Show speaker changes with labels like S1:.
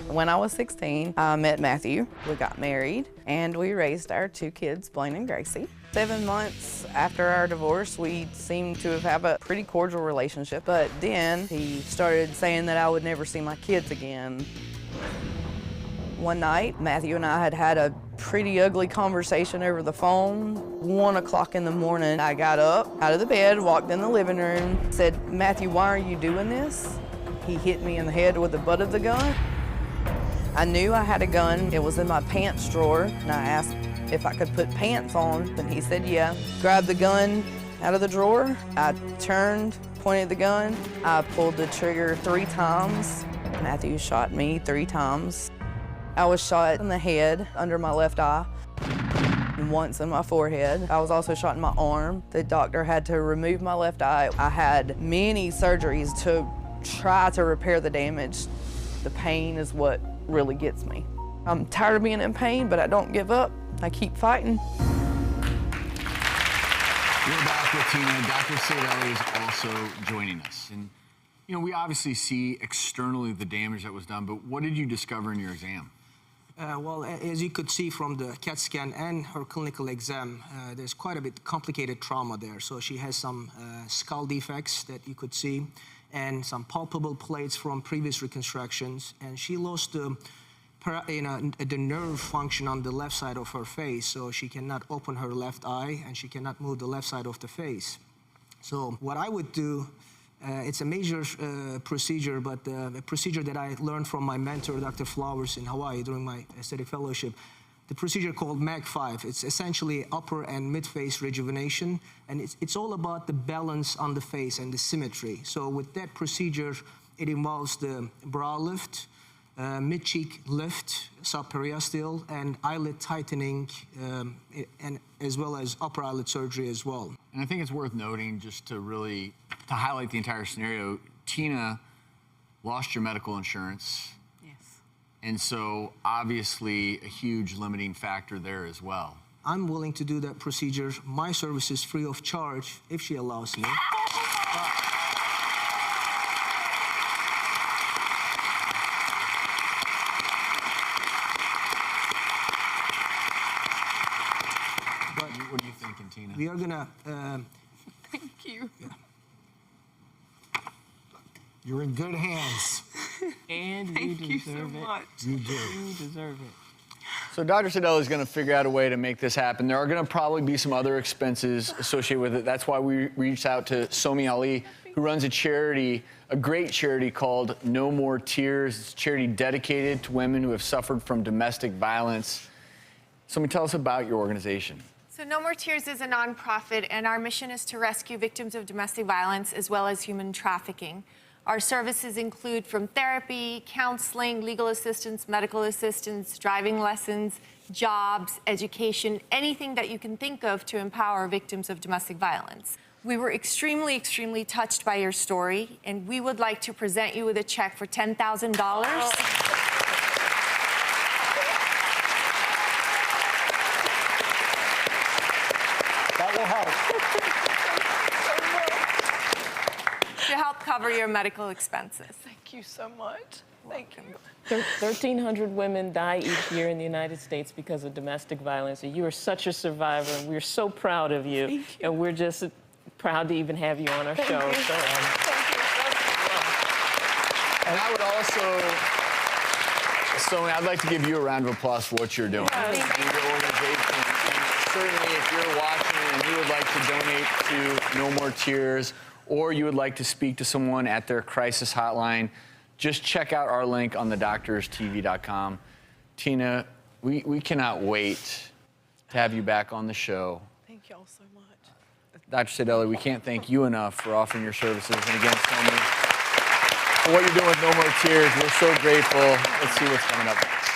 S1: When I was 16, I met Matthew. We got married, and we raised our 2 kids, Blaine and Gracie. 7 months after our divorce, we seemed to have a pretty cordial relationship, but then he started saying that I would never see my kids again. One night, Matthew and I had had a pretty ugly conversation over the phone. 1 o'clock in the morning, I got up out of the bed, walked in the living room, said, "Matthew, why are you doing this?" He hit me in the head with the butt of the gun. I knew I had a gun. It was in my pants drawer, and I asked if I could put pants on, and he said yeah. Grabbed the gun out of the drawer. I turned, pointed the gun. I pulled the trigger 3 times. Matthew shot me 3 times. I was shot in the head, under my left eye, and once in my forehead. I was also shot in my arm. The doctor had to remove my left eye. I had many surgeries to try to repair the damage. The pain is what really gets me. I'm tired of being in pain, but I don't give up. I keep fighting.
S2: We're back with Tina. Dr. Saidelli is also joining us. And, you know, we obviously see externally the damage that was done, but what did you discover in your exam?
S3: Well, as you could see from the CAT scan and her clinical exam, there's quite a bit complicated trauma there. So she has some skull defects that you could see, and some palpable plates from previous reconstructions. And she lost the nerve function on the left side of her face, so she cannot open her left eye, and she cannot move the left side of the face. So what I would do, it's a major procedure, but a procedure that I learned from my mentor, Dr. Flowers, in Hawaii during my aesthetic fellowship. The procedure called MAG5. It's essentially upper and mid-face rejuvenation, and it's all about the balance on the face and the symmetry. So with that procedure, it involves the brow lift, mid-cheek lift, subperiosteal, and eyelid tightening, and as well as upper eyelid surgery as well.
S2: And I think it's worth noting, just to really highlight the entire scenario, Tina lost your medical insurance.
S1: Yes.
S2: And so obviously a huge limiting factor there as well.
S3: I'm willing to do that procedure. My service is free of charge if she allows me.
S2: What are you thinking, Tina?
S3: We are gonna...
S1: Thank you.
S3: Yeah.
S4: You're in good hands.
S5: And
S1: Thank you so much.
S4: You do.
S5: You deserve it.
S2: So Dr. Saidelli is going to figure out a way to make this happen. There are going to probably be some other expenses associated with it. That's why we reached out to Somi Ali, who runs a charity, a great charity called No More Tears. It's a charity dedicated to women who have suffered from domestic violence. Somi, tell us about your organization.
S6: So No More Tears is a nonprofit, and our mission is to rescue victims of domestic violence as well as human trafficking. Our services include from therapy, counseling, legal assistance, medical assistance, driving lessons, jobs, education, anything that you can think of to empower victims of domestic violence. We were extremely, extremely touched by your story, and we would like to present you with a check for $10,000.
S4: That will help.
S6: To help cover your medical expenses.
S1: Thank you so much. Thank you.
S5: 1,300 women die each year in the United States because of domestic violence. And you are such a survivor, and we're so proud of you.
S1: Thank you.
S5: And we're just proud to even have you on our show.
S1: You.
S5: So,
S2: And I would also, Somi, I'd like to give you a round of applause for what you're doing.
S6: Thank you.
S2: Your organization. And certainly, if you're watching and you would like to donate to No More Tears, or you would like to speak to someone at their crisis hotline, just check out our link on thedoctorstv.com. Tina, we cannot wait to have you back on the show.
S1: Thank y'all so much.
S2: Dr. Saidelli, we can't thank you enough for offering your services. And again, Somi, for what you're doing with No More Tears, we're so grateful. Let's see what's coming up next.